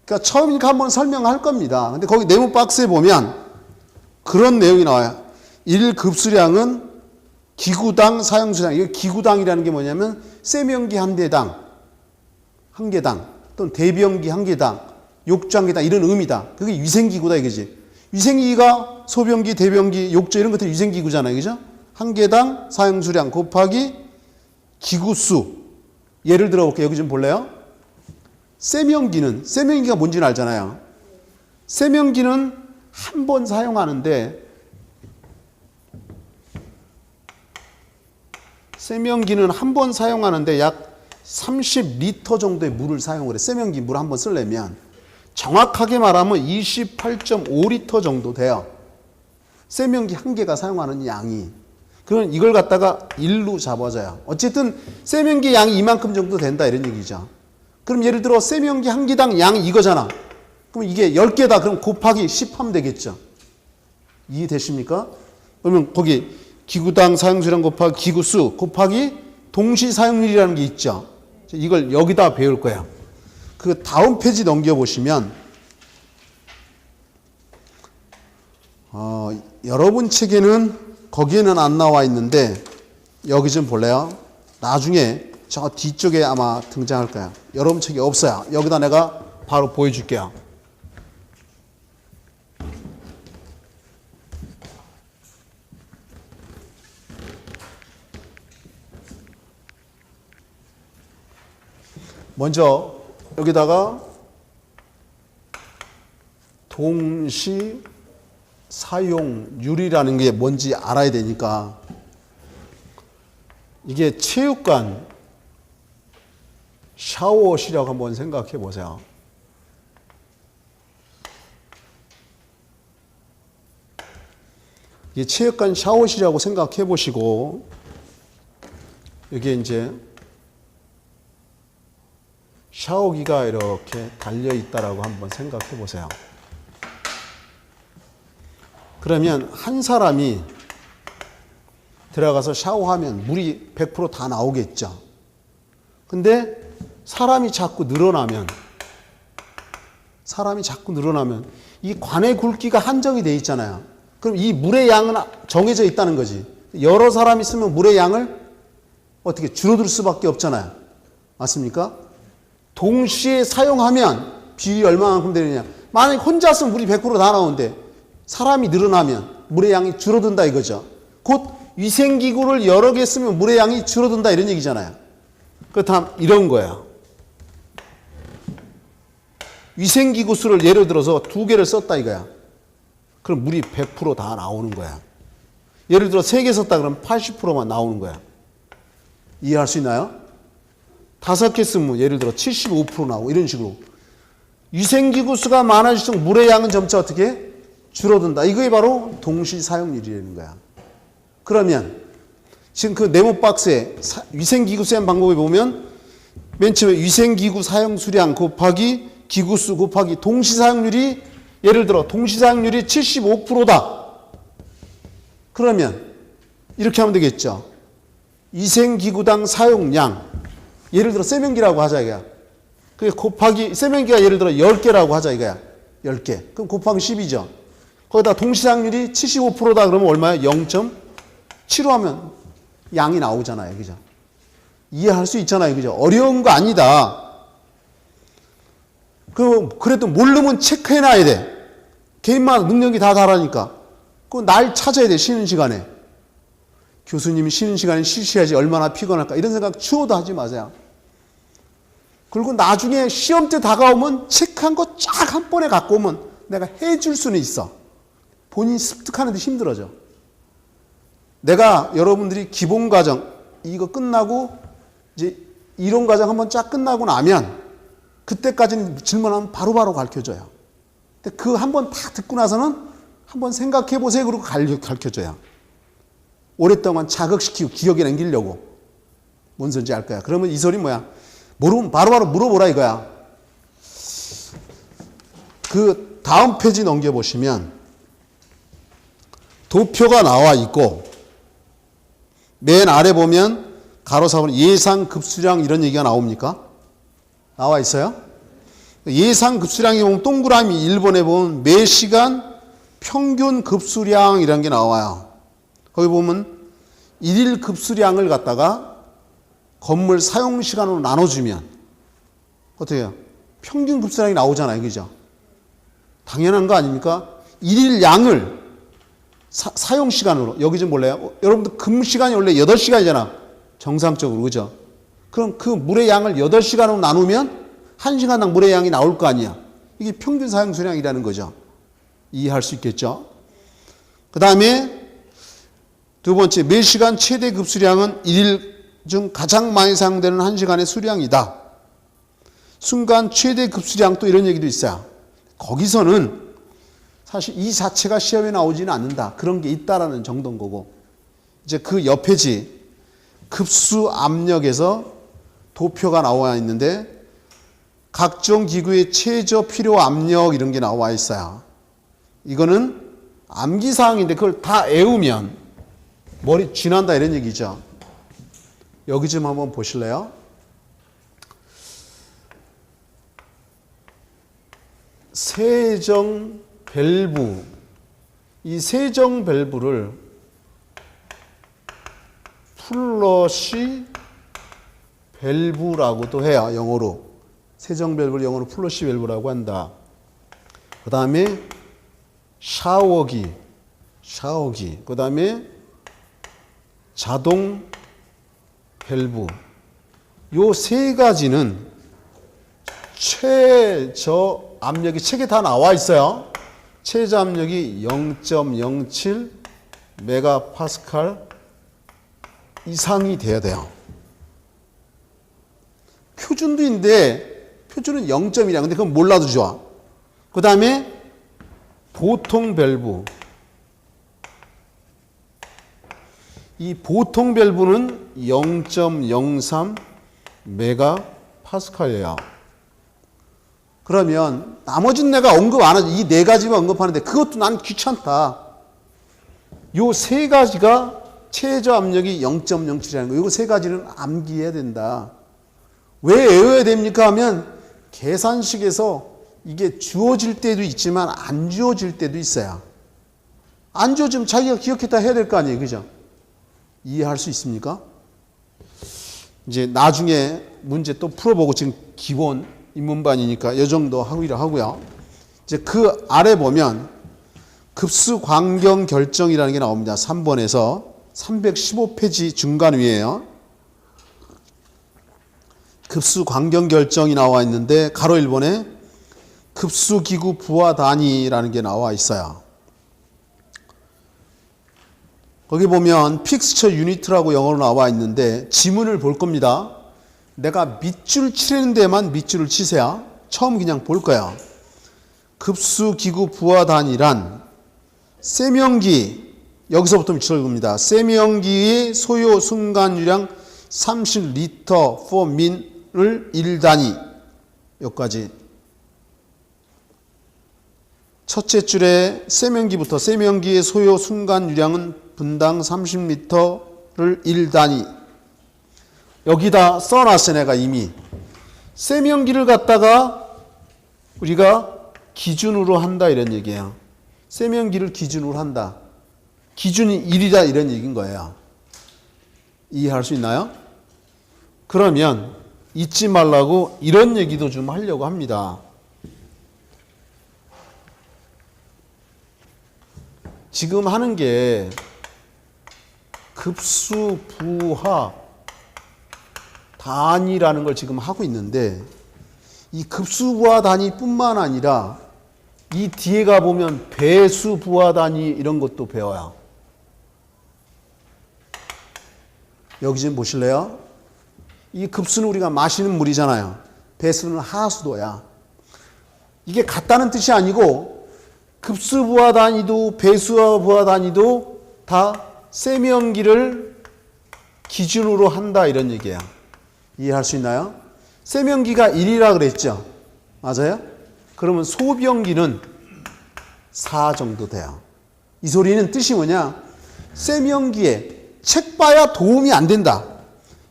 그러니까 처음이니까 한번 설명할 겁니다. 근데 거기 네모 박스에 보면 그런 내용이 나와요. 1급수량은 기구당 사용수량. 이거 기구당이라는 게 뭐냐면 세면기 한 개당 또는 대변기 한 개당 욕조 한 개당 이런 의미다. 그게 위생기구다 이거지. 위생기기가 소변기, 대변기, 욕조 이런 것들이 위생기구잖아요. 그죠? 한 개당 사용수량 곱하기 기구수. 예를 들어 볼게요. 여기 좀 볼래요? 세면기가 뭔지는 알잖아요. 세면기는 한 번 사용하는데 약 30리터 정도의 물을 사용을 해. 세면기 물 한 번 쓰려면 정확하게 말하면 28.5리터 정도 돼요. 세면기 한 개가 사용하는 양이. 그러면 이걸 갖다가 1로 잡아줘요. 어쨌든 세면기 양이 이만큼 정도 된다 이런 얘기죠. 그럼 예를 들어 세면기 한 개당 양이 이거잖아. 그럼 이게 10개다. 그럼 곱하기 10 하면 되겠죠. 이해되십니까? 그러면 거기 기구당 사용수량 곱하기 기구수 곱하기 동시사용률이라는 게 있죠. 이걸 여기다 배울 거야. 그 다음 페이지 넘겨보시면 여러분 책에는 거기에는 안 나와 있는데 여기 좀 볼래요? 나중에 저 뒤쪽에 아마 등장할 거야. 여러분 책에 없어요. 여기다 내가 바로 보여줄게요. 먼저 여기다가 동시 사용률이라는 게 뭔지 알아야 되니까 이게 체육관 샤워실이라고 한번 생각해 보세요. 이게 체육관 샤워실이라고 생각해 보시고 여기에 이제 샤워기가 이렇게 달려 있다라고 한번 생각해 보세요. 그러면 한 사람이 들어가서 샤워하면 물이 100% 다 나오겠죠. 근데 사람이 자꾸 늘어나면 이 관의 굵기가 한정이 돼 있잖아요. 그럼 이 물의 양은 정해져 있다는 거지. 여러 사람이 있으면 물의 양을 어떻게 줄어들 수밖에 없잖아요. 맞습니까? 동시에 사용하면 비율이 얼마만큼 되느냐. 만약에 혼자 쓰면 물이 100% 다 나오는데 사람이 늘어나면 물의 양이 줄어든다 이거죠. 곧 위생기구를 여러 개 쓰면 물의 양이 줄어든다 이런 얘기잖아요. 그렇다면 이런 거예요. 위생기구 수를 예를 들어서 2개를 썼다 이거야. 그럼 물이 100% 다 나오는 거야. 예를 들어 3개 썼다 그러면 80%만 나오는 거야. 이해할 수 있나요? 5개 쓰면 예를 들어 75% 나오고 이런 식으로. 위생기구 수가 많아질수록 물의 양은 점차 어떻게 줄어든다. 이게 바로 동시사용률이라는 거야. 그러면 지금 그 네모 박스에 위생기구 사용 방법에 보면 맨 처음에 위생기구 사용 수량 곱하기 기구수 곱하기 동시사용률이 예를 들어 동시사용률이 75%다. 그러면 이렇게 하면 되겠죠. 위생기구당 사용량 예를 들어 세면기라고 하자 이거야. 그게 곱하기 세면기가 예를 들어 10개라고 하자 이거야. 10개. 그럼 곱하기 10이죠. 거기다 동시사용률이 75%다 그러면 얼마야? 0.75 하면 양이 나오잖아요. 그죠? 이해할 수 있잖아요. 그죠? 어려운 거 아니다. 그래도 모르면 체크해놔야 돼. 개인마다 능력이 다 다르니까. 그 날 찾아야 돼, 쉬는 시간에. 교수님이 쉬는 시간에 쉬셔야지 얼마나 피곤할까. 이런 생각 추호도 하지 마세요. 그리고 나중에 시험 때 다가오면 체크한 거 쫙 한 번에 갖고 오면 내가 해줄 수는 있어. 본인이 습득하는데 힘들어져. 내가 여러분들이 기본 과정, 이거 끝나고 이제 이론 과정 한번 쫙 끝나고 나면 그때까지는 질문하면 바로바로 가르쳐줘요. 근데 그 한 번 다 듣고 나서는 한번 생각해 보세요. 그러고 가르쳐줘요. 오랫동안 자극시키고 기억에 남기려고. 뭔 소리인지 알 거야. 그러면 이 소리 뭐야? 모르면 바로바로 물어보라 이거야. 그 다음 페이지 넘겨보시면 도표가 나와 있고 맨 아래 보면 가로사로 예상 급수량 이런 얘기가 나옵니까? 나와 있어요? 예상 급수량이 보면 동그라미 1번에 보면 매 시간 평균 급수량이라는 게 나와요. 거기 보면 1일 급수량을 갖다가 건물 사용 시간으로 나눠주면 어떻게 해요? 평균 급수량이 나오잖아요. 그죠? 당연한 거 아닙니까? 1일 양을 사용 시간으로 여기 좀 볼래요? 여러분들 근무 시간이 원래 8시간이잖아. 정상적으로. 그죠? 그럼 그 물의 양을 8시간으로 나누면 1시간당 물의 양이 나올 거 아니야. 이게 평균 사용 수량이라는 거죠. 이해할 수 있겠죠? 그 다음에 두 번째, 매 시간 최대 급수량은 1일 중 가장 많이 사용되는 1시간의 수량이다. 순간 최대 급수량 또 이런 얘기도 있어요. 거기서는 사실 이 자체가 시험에 나오지는 않는다. 그런 게 있다라는 정도인 거고. 이제 그 옆에지 급수 압력에서 도표가 나와 있는데 각종 기구의 최저 필요 압력 이런 게 나와 있어요. 이거는 암기사항인데 그걸 다 외우면 머리 쥐난다 이런 얘기죠. 여기 좀 한번 보실래요? 세정 밸브. 이 세정 밸브를 플러시 밸브라고도 해요. 영어로. 세정 밸브를 영어로 플러시 밸브라고 한다. 그 다음에 샤워기. 그 다음에 자동 밸브. 요 세 가지는 최저 압력이 책에 다 나와 있어요. 최저 압력이 0.07 메가파스칼 이상이 돼야 돼요. 표준도 있는데 표준은 0.1이야. 근데 그건 몰라도 좋아. 그 다음에 보통 밸브. 이 보통 밸브는 0.03 메가파스칼이에요. 그러면 나머지는 내가 언급 안 하지. 이 네 가지만 언급하는데 그것도 난 귀찮다. 요 세 가지가 최저 압력이 0.07이라는 거. 요 세 가지는 암기해야 된다. 왜 외워야 됩니까 하면 계산식에서 이게 주어질 때도 있지만 안 주어질 때도 있어요. 안 주어지면 자기가 기억했다 해야 될 거 아니에요. 그죠? 이해할 수 있습니까? 이제 나중에 문제 또 풀어보고 지금 기본 입문반이니까 이 정도 하고요. 이제 그 아래 보면 급수 광경 결정이라는 게 나옵니다. 3번에서 315페이지 중간 위에요. 급수 광경 결정이 나와 있는데 가로 1번에 급수 기구 부하 단위라는 게 나와 있어요. 거기 보면 픽스처 유니트라고 영어로 나와 있는데 지문을 볼 겁니다. 내가 밑줄 치려는 데만 밑줄을 치세요. 처음 그냥 볼 거야. 급수 기구 부하 단위란 세면기, 여기서부터 밑줄 봅니다. 세면기의 소요 순간유량 30리터 for min을 1단위. 여기까지. 첫째 줄에 세면기부터 세면기의 소요 순간유량은 분당 30리터를 1단위. 여기다 써놨어 내가 이미. 세면기를 갖다가 우리가 기준으로 한다 이런 얘기예요. 세면기를 기준으로 한다. 기준이 1이다 이런 얘기인 거예요. 이해할 수 있나요? 그러면 잊지 말라고 이런 얘기도 좀 하려고 합니다. 지금 하는 게 급수 부하 단위라는 걸 지금 하고 있는데 이 급수 부하 단위뿐만 아니라 이 뒤에 가보면 배수 부하 단위 이런 것도 배워요. 여기 좀 보실래요? 이 급수는 우리가 마시는 물이잖아요. 배수는 하수도야. 이게 같다는 뜻이 아니고 급수 부하 단위도 배수 부하 단위도 다 세면기를 기준으로 한다 이런 얘기야. 이해할 수 있나요? 세면기가 1이라 그랬죠. 맞아요? 그러면 소변기는 4 정도 돼요. 이 소리는 뜻이 뭐냐? 세면기에 책 봐야 도움이 안 된다.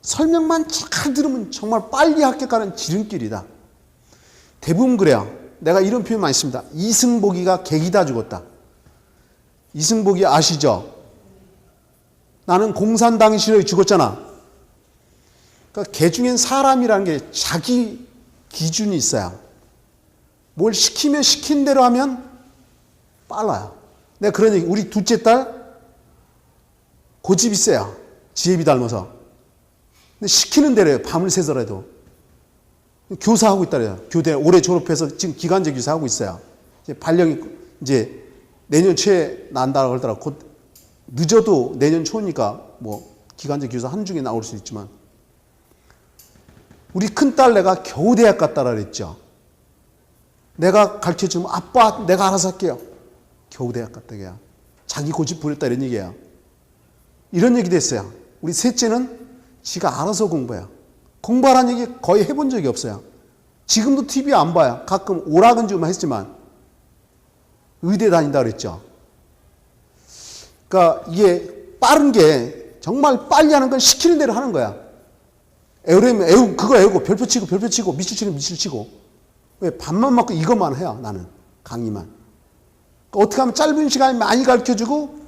설명만 잘 들으면 정말 빨리 합격하는 지름길이다. 대부분 그래요. 내가 이런 표현 많이 씁니다. 이승복이가 객이다 죽었다. 이승복이 아시죠? 나는 공산당이 싫어요 죽었잖아. 그러니까 개 중엔 사람이라는 게 자기 기준이 있어요. 뭘 시키면 시킨 대로 하면 빨라요. 내가 그런 얘기, 우리 둘째 딸 고집이 세요. 지혜비 닮아서. 근데 시키는 대로 해요. 밤을 새더라도. 교사하고 있다래요. 교대 올해 졸업해서 지금 기간제 교사하고 있어요. 이제 발령이 이제 내년 초에 난다고 그러더라고. 곧 늦어도 내년 초니까 뭐 기간제 교사 한 중에 나올 수 있지만 우리 큰딸 내가 겨우 대학 갔다라 그랬죠. 내가 가르쳐주면 아빠 내가 알아서 할게요. 겨우 대학 갔다 그야. 자기 고집 부렸다 이런 얘기예요. 이런 얘기도 했어요. 우리 셋째는 지가 알아서 공부해요. 공부하라는 얘기 거의 해본 적이 없어요. 지금도 TV 안 봐요. 가끔 오락은 좀 했지만 의대 다닌다 그랬죠. 그러니까 이게 빠른 게 정말 빨리 하는 건 시키는 대로 하는 거야. 애우려면 그거 애우고 별표 치고 미칠 치는 미칠 치고 왜 밥만 먹고 이것만 해요. 나는 강의만. 그러니까 어떻게 하면 짧은 시간에 많이 가르쳐주고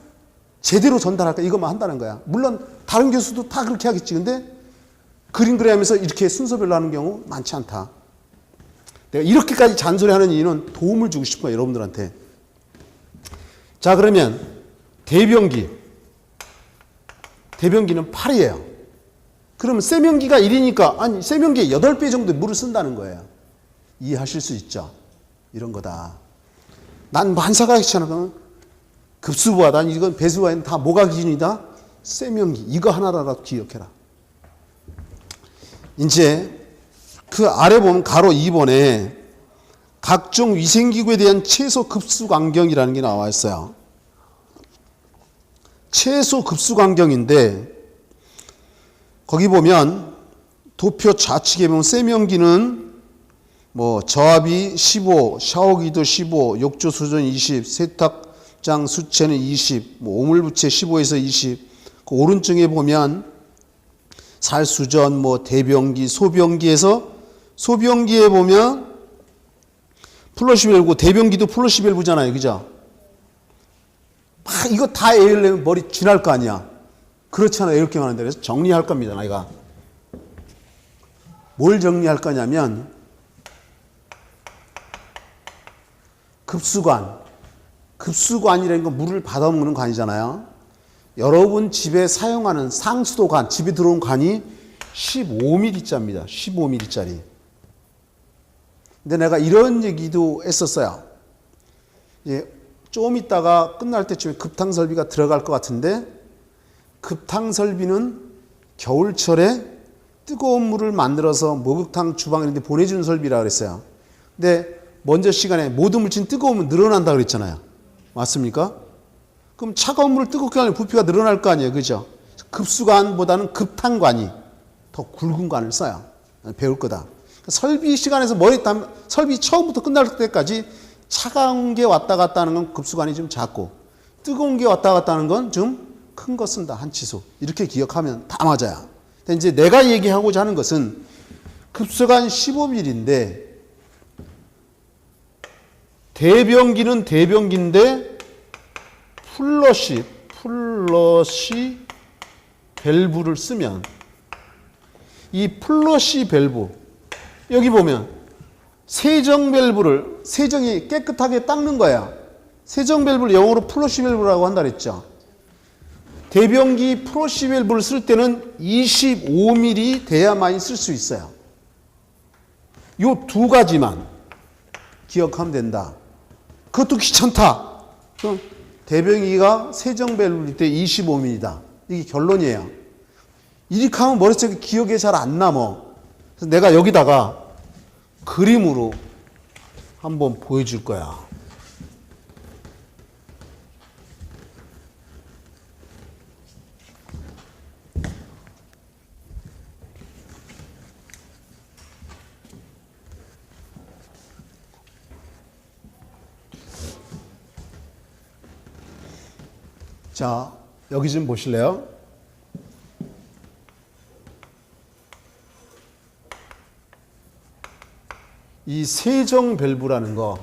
제대로 전달할까 이것만 한다는 거야. 물론 다른 교수도 다 그렇게 하겠지. 근데 그림 그려하면서 이렇게 순서별로 하는 경우 많지 않다. 내가 이렇게까지 잔소리하는 이유는 도움을 주고 싶은 거예요. 여러분들한테. 자 그러면 대변기는 8이에요. 그러면 세면기가 1이니까 아니 세면기에 8배 정도 물을 쓴다는 거예요. 이해하실 수 있죠? 이런 거다. 난 만사가 귀찮아. 급수부하다. 이건 배수부하다. 다 뭐가 기준이다? 세면기. 이거 하나라도 기억해라. 이제 그 아래 보면 가로 2번에 각종 위생기구에 대한 최소 급수 간격이라는 게 나와 있어요. 최소 급수 간격인데 거기 보면 도표 좌측에 보면 세면기는 뭐 저압이 15, 샤워기도 15, 욕조 수전 20, 세탁장 수체는 20, 뭐 오물부채 15에서 20. 그 오른쪽에 보면 살수전, 뭐 대변기, 소변기에서 소변기에 보면 플러시 밸브, 대변기도 플러시 밸브잖아요, 그죠? 이거 다 외우려면 머리 쥐날 거 아니야. 그렇잖아, 외울 게 많은데. 그래서 정리할 겁니다, 나이가. 뭘 정리할 거냐면 급수관이라는 건 물을 받아먹는 관이잖아요. 여러분 집에 사용하는 상수도 관, 집에 들어온 관이 15mm짜리입니다. 15mm짜리. 근데 내가 이런 얘기도 했었어요. 예, 좀 있다가 끝날 때쯤에 급탕 설비가 들어갈 것 같은데 급탕 설비는 겨울철에 뜨거운 물을 만들어서 목욕탕 주방 이런 데 보내주는 설비라 그랬어요. 근데 먼저 시간에 모든 물질이 뜨거우면 늘어난다 그랬잖아요. 맞습니까? 그럼 차가운 물을 뜨겁게 하면 부피가 늘어날 거 아니에요. 그죠? 급수관보다는 급탕관이 더 굵은 관을 써요. 배울 거다. 설비 시간에서 설비 처음부터 끝날 때까지 차가운 게 왔다 갔다 하는 건 급수관이 좀 작고 뜨거운 게 왔다 갔다 하는 건 좀 큰 거 쓴다. 한 치수. 이렇게 기억하면 다 맞아요. 근데 이제 내가 얘기하고자 하는 것은 급수관 15mm인데 대변기는 대변기인데 플러시 밸브를 쓰면 이 플러시 밸브 여기 보면 세정 밸브를 세정이 깨끗하게 닦는 거야. 세정 밸브를 영어로 플러시 밸브라고 한다 그랬죠. 대변기 플러시 밸브를 쓸 때는 25mm 돼야만이 쓸 수 있어요. 요 두 가지만 기억하면 된다. 그것도 귀찮다. 그럼 대변기가 세정 밸브일 때 25mm다. 이게 결론이에요. 이렇게 하면 머릿속에 기억에 잘 안 남어. 그래서 내가 여기다가 그림으로 한번 보여줄 거야. 자, 여기 좀 보실래요? 이 세정 밸브라는 거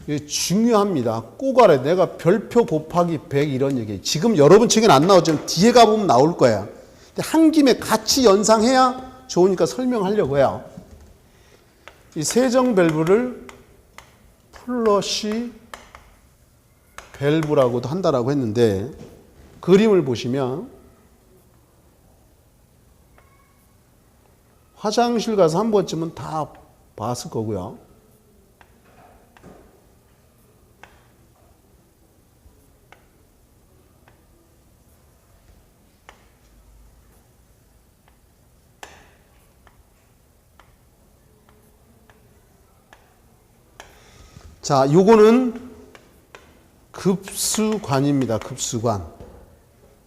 이게 중요합니다. 꼭 알아야 돼. 내가 별표 곱하기 100 이런 얘기. 지금 여러분 책에는 안 나오지만 뒤에 가보면 나올 거야. 근데 한 김에 같이 연상해야 좋으니까 설명하려고 해요. 이 세정 밸브를 플러시 밸브라고도 한다라고 했는데 그림을 보시면 화장실 가서 한 번쯤은 다 봤을 거고요. 자, 요거는 급수관입니다. 급수관.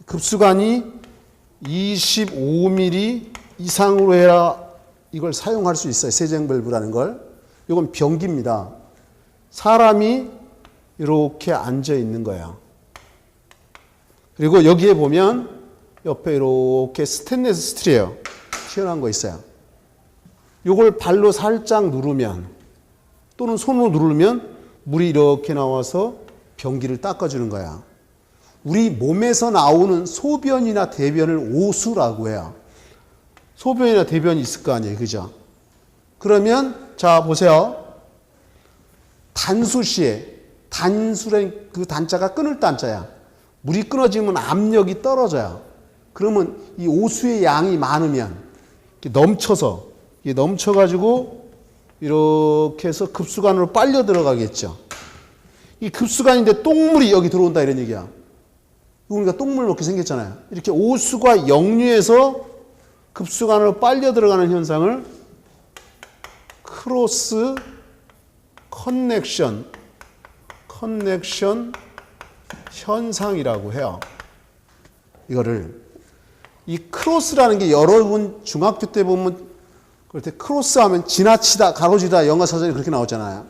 급수관이 25mm 이상으로 해야 이걸 사용할 수 있어요. 세정 밸브라는 걸. 이건 변기입니다. 사람이 이렇게 앉아 있는 거예요. 그리고 여기에 보면 옆에 이렇게 스테인리스 스틸이에요. 튀어나온 거 있어요. 이걸 발로 살짝 누르면 또는 손으로 누르면 물이 이렇게 나와서 변기를 닦아주는 거야. 우리 몸에서 나오는 소변이나 대변을 오수라고 해요. 소변이나 대변이 있을 거 아니에요. 그죠? 그러면 자 보세요. 단수시에 단수란 그 단자가 끊을 단자야. 물이 끊어지면 압력이 떨어져요. 그러면 이 오수의 양이 많으면 넘쳐서 넘쳐가지고 이렇게 해서 급수관으로 빨려 들어가겠죠. 이 급수관인데 똥물이 여기 들어온다 이런 얘기야. 우리가 똥물 먹게 생겼잖아요. 이렇게 오수가 역류해서 급수관으로 빨려 들어가는 현상을 크로스 커넥션 현상이라고 해요. 이거를 이 크로스라는 게 여러분 중학교 때 보면 그럴 때 크로스 하면 지나치다 가로지다 영어 사전에 그렇게 나오잖아요.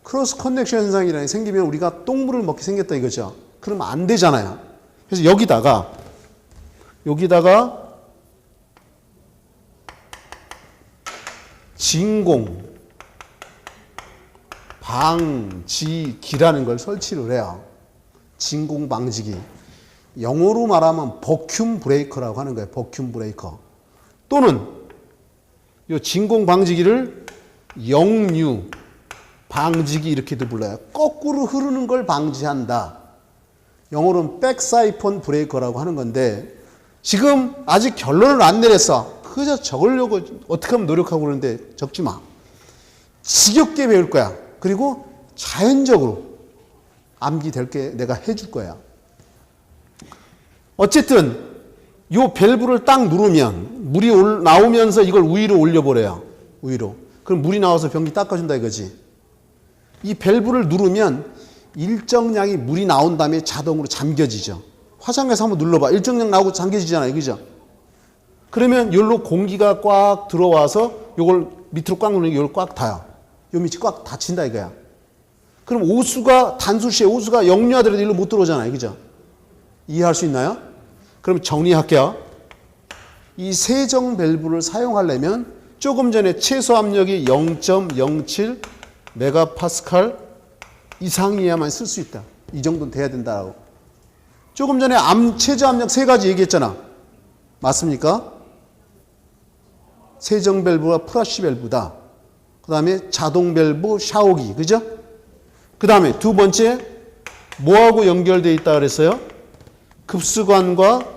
크로스 커넥션 현상이라는 게 생기면 우리가 똥물을 먹게 생겼다 이거죠. 그러면 안 되잖아요. 그래서 여기다가 진공 방지기라는 걸 설치를 해요. 진공 방지기. 영어로 말하면 버큐um 브레이커라고 하는 거예요. 버큐um 브레이커. 또는 이 진공 방지기를 역류 방지기 이렇게도 불러요. 거꾸로 흐르는 걸 방지한다. 영어로는 백사이폰 브레이커라고 하는 건데 지금 아직 결론을 안 내렸어. 그저 적으려고 어떻게 하면 노력하고 그러는데 적지 마. 지겹게 배울 거야. 그리고 자연적으로 암기될 게 내가 해줄 거야. 어쨌든 요 밸브를 딱 누르면 물이 나오면서 이걸 위로 올려버려요. 위로. 그럼 물이 나와서 변기 닦아준다 이거지. 이 밸브를 누르면 일정량의 물이 나온 다음에 자동으로 잠겨지죠. 화장실에서 한번 눌러봐. 일정량 나오고 잠겨지잖아요. 그죠? 그러면 여기로 공기가 꽉 들어와서 이걸 밑으로 꽉 누르면 이걸 꽉 닿아요. 요 밑이 꽉 닫힌다 이거야. 그럼 오수가 단수시에 오수가 역류하더라도 일로 못 들어오잖아요. 그죠? 이해할 수 있나요? 그럼 정리할게요. 이 세정 밸브를 사용하려면 조금 전에 최소 압력이 0.07 메가파스칼 이상이어야만 쓸 수 있다. 이 정도는 돼야 된다고. 조금 전에 최저 압력 3가지 얘기했잖아. 맞습니까? 세정 밸브와 플러시 밸브다. 그 다음에 자동 밸브 샤워기, 그죠? 그 다음에 두 번째, 뭐하고 연결되어 있다 그랬어요? 급수관과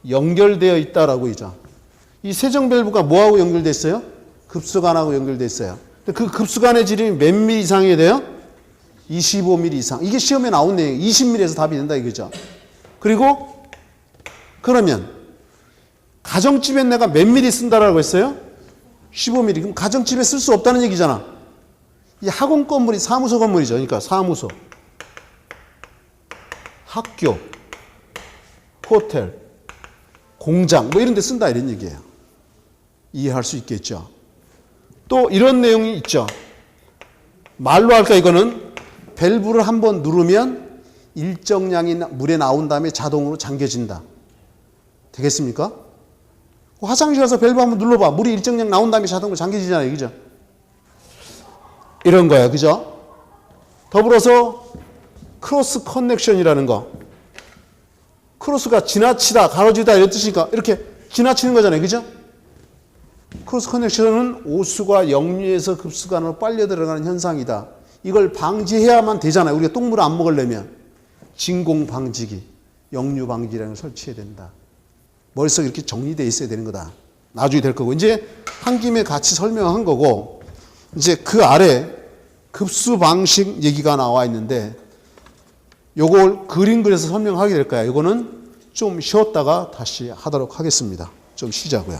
연결되어 있다라고 있죠. 이 세정 밸브가 뭐하고 연결되어 있어요? 급수관하고 연결되어 있어요. 그 급수관의 질이 몇 미리 이상이 돼요? 25mm 이상. 이게 시험에 나온 내용, 20mm에서 답이 된다 이거죠. 그리고 그러면 가정집에 내가 몇 미리 쓴다라고 했어요? 15mm. 그럼 가정집에 쓸 수 없다는 얘기잖아. 이 학원 건물이 사무소 건물이죠. 그러니까 사무소, 학교, 호텔, 공장 뭐 이런 데 쓴다 이런 얘기예요. 이해할 수 있겠죠. 또 이런 내용이 있죠. 말로 할까 이거는 밸브를 한번 누르면 일정량이 물에 나온 다음에 자동으로 잠겨진다. 되겠습니까? 화장실 가서 밸브 한번 눌러봐. 물이 일정량 나온 다음에 자동으로 잠겨지잖아요. 그죠? 이런 거야. 그죠? 더불어서 크로스 커넥션이라는 거. 크로스가 지나치다, 가로지다 이런 뜻이니까 이렇게 지나치는 거잖아요. 그죠? 크로스 커넥션은 오수가 역류에서 급수관으로 빨려 들어가는 현상이다. 이걸 방지해야만 되잖아요. 우리가 똥물을 안 먹으려면. 진공 방지기, 역류 방지라는 걸 설치해야 된다. 머릿속에 이렇게 정리되어 있어야 되는 거다. 나중에 될 거고. 이제 한 김에 같이 설명한 거고, 이제 그 아래 급수 방식 얘기가 나와 있는데, 요걸 그림 그려서 설명하게 될 거야. 요거는 좀 쉬었다가 다시 하도록 하겠습니다. 좀 쉬자고요.